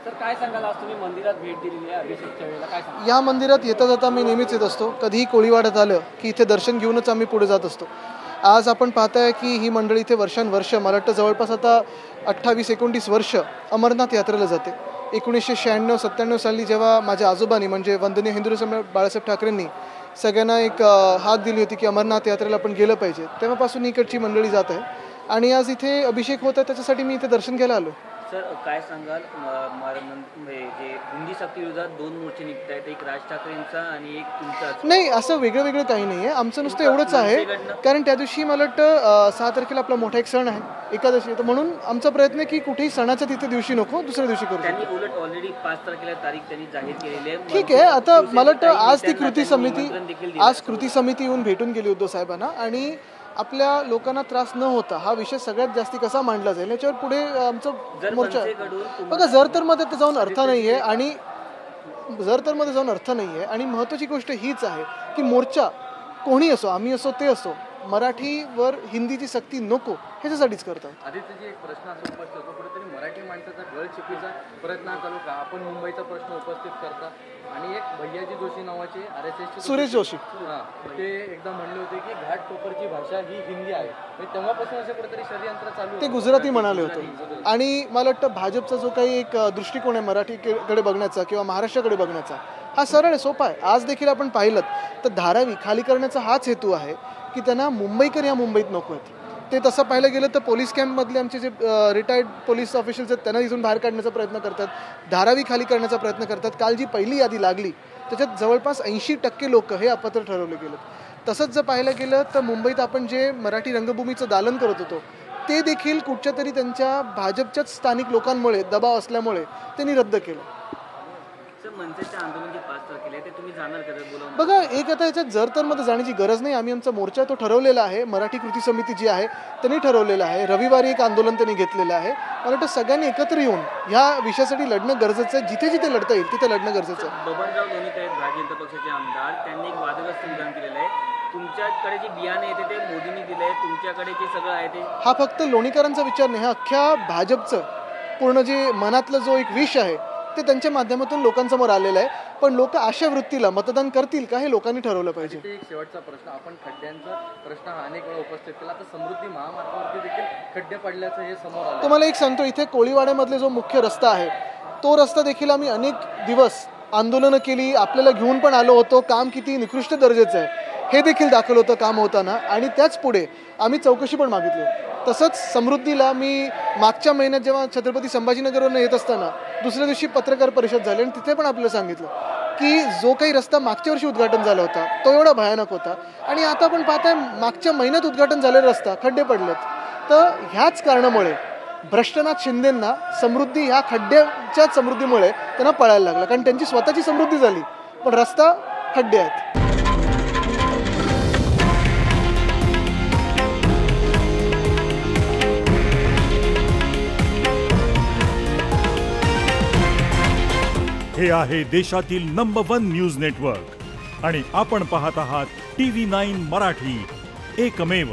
Sir काय सांगाल, आज तुम्ही मंदिरात भेट दिलेली आहे अभिषेकच्या वेळेला, काय सांगाल? या मंदिरात येता जाता मी नेहमीच येत असतो. कधीही कोळीवाड्यात आलं की इथे दर्शन घेऊनच आम्ही पुढे जात असतो. आज आपण पाहताय की ही मंडळी इथे वर्षानुवर्ष, मला वाटतं जवळपास आता 28-29 वर्ष अमरनाथ यात्रेला जाते. 1996-97 साली जेव्हा माझ्या आजोबांनी म्हणजे वंदनीय हिंदू सम्राट बाळासाहेब ठाकरेंनी सगळ्यांना एक हाक दिली होती की अमरनाथ यात्रेला आपण गेलं पाहिजे, तेव्हापासून इकडची मंडळी जात आहे. आणि आज इथे अभिषेक होत आहे, त्याच्यासाठी मी इथे दर्शन घ्यायला आलो. सर काय सांगाल, जे हिंदी सक्ती विरोधात 2 मोर्चे निघत आहेत, एक राज ठाकरेंचा आणि एक तुमचा? नाही, असं वेगळं वेगळं काही नाही आहे. आमचं नुसतं एवढंच आहे, कारण त्या दिवशी मला वाटतं 6 तारखेला आपला मोठा एक सण आहे, एकादशी. तर म्हणून आमचा प्रयत्न आहे की कुठेही सणाच्या तिथे दिवशी नको, दुसऱ्या दिवशी करू. त्यांनी उलट ऑलरेडी 5 तारखेला तारीख त्यांनी जाहीर केलेली आहे. ठीक आहे, आता मला वाटतं आज ती कृती समिती येऊन भेटून गेली उद्धव साहेबांना, आणि आपल्या लोकांना त्रास न होता हा विषय सगळ्यात जास्ती कसा मांडला जाईल याच्यावर पुढे आमचं मोर्चा. बघा, जर तर मध्ये जाऊन अर्थ नाहीये, आणि महत्त्वाची गोष्ट हीच आहे की मोर्चा कोणी असो, आम्ही असो ते असो, मराठीवर हिंदीची सक्ती नको ह्याच्यासाठीच करतात. आदित्यजी, एक प्रश्न असं उपस्थित होतो, कुठेतरी मराठी माणसाचा गळचिपीचा प्रयत्न चालू का? आपण मुंबईचा प्रश्न उपस्थित करता, आणि एक भैयाजी जोशी नावाचे RSS सुरेश जोशी ते एकदा म्हणले होते की घाटकोपरची भाषा ही हिंदी आहे. तेव्हापासून असे कुठेतरी षडयंत्र चालू, ते गुजराती म्हणाले होते. आणि मला वाटतं भाजपचा जो काही एक दृष्टिकोन आहे मराठीकडे बघण्याचा किंवा महाराष्ट्राकडे बघण्याचा, हा सरळ आहे, सोपा आहे. आज देखील आपण पाहिलं तर धारावी खाली करण्याचा हाच हेतू आहे की त्यांना मुंबईकर या मुंबईत नको आहेत. ते तसं पाहिलं गेलं तर पोलीस कॅम्पमधले आमचे जे रिटायर्ड पोलीस ऑफिशियल्स आहेत त्यांना इथून बाहेर काढण्याचा प्रयत्न करतात, धारावी खाली करण्याचा प्रयत्न करतात. काल जी पहिली यादी लागली त्याच्यात जवळपास 80% लोक हे अपात्र ठरवले गेले. तसंच जर पाहायला गेलं तर मुंबईत आपण जे मराठी रंगभूमीचं दालन करत होतो ते देखील कुठच्या तरी त्यांच्या भाजपच्याच स्थानिक लोकांमुळे, दबाव असल्यामुळे त्यांनी रद्द केलं. आंदोलन जे 5 तारखेला ते तुम्ही जाणार का? बघा, एक आता याच्यात जर तर मध्ये जाण्याची गरज नाही. आम्ही आमचा मोर्चा तो ठरवलेला आहे, मराठी कृती समिती जी आहे त्यांनी ठरवलेलं आहे. रविवारी एक आंदोलन त्यांनी घेतलेलं आहे. मला वाटतं सगळ्यांनी एकत्र येऊन ह्या विषयासाठी लढणं गरजेचं आहे. जिथे जिथे लढता येईल तिथे लढणं गरजेचं आहे. बबनराव लोणीकर आहेत भारतीय जनता पक्षाचे आमदार, त्यांनी एक वादग्रस्त विधान केलेलं आहे. तुमच्याकडे जे बियाणे येते ते मोदींनी दिले आहे, तुमच्याकडे जे सगळं आहे ते? हा फक्त लोणीकरांचा विचार नाही, हा अख्ख्या भाजपचं पूर्ण जे मनातलं जो एक विष आहे ते त्यांच्या माध्यमातून लोकांसमोर आलेलं आहे. पण लोक अशा वृत्तीला मतदान करतील का हे लोकांनी ठरवलं पाहिजे. एक शेवटचा प्रश्न, आपण खड्ड्यांचा प्रश्न हा अनेक वेळा उपस्थित केला, आता समृद्धी महामार्गावरती देखील खड्डे पडल्याचं हे समोर आलं. तुम्हाला एक सांगतो, इथे कोळीवाड्यामधले जो मुख्य रस्ता आहे तो रस्ता देखील आम्ही अनेक दिवस आंदोलनं केली, आपल्याला घेऊन पण आलो होतो. काम किती निकृष्ट दर्जाचं आहे हे देखील दाखल होतं काम होताना, आणि त्याच पुढे आम्ही चौकशी पण मागितली. तसंच समृद्धीला मी मागच्या महिन्यात जेव्हा छत्रपती संभाजीनगरवरून येत असताना दुसऱ्या दिवशी पत्रकार परिषद झाली, आणि तिथे पण आपल्याला सांगितलं की जो काही रस्ता मागच्या वर्षी उद्घाटन झाला होता तो एवढा भयानक होता, आणि आता आपण पाहताय मागच्या महिन्यात उद्घाटन झालेला रस्ता खड्डे पडलेत. तर ह्याच कारणामुळे भ्रष्टनाथ शिंदेंना समृद्धी ह्या खड्ड्याच्याच समृद्धीमुळे त्यांना पळायला लागला, कारण त्यांची स्वतःची समृद्धी झाली पण रस्ता खड्डे आहेत. हे आहे देशातील नंबर 1 न्यूज नेटवर्क, आणि आपण पाहत आहात TV9 मराठी, एकमेव.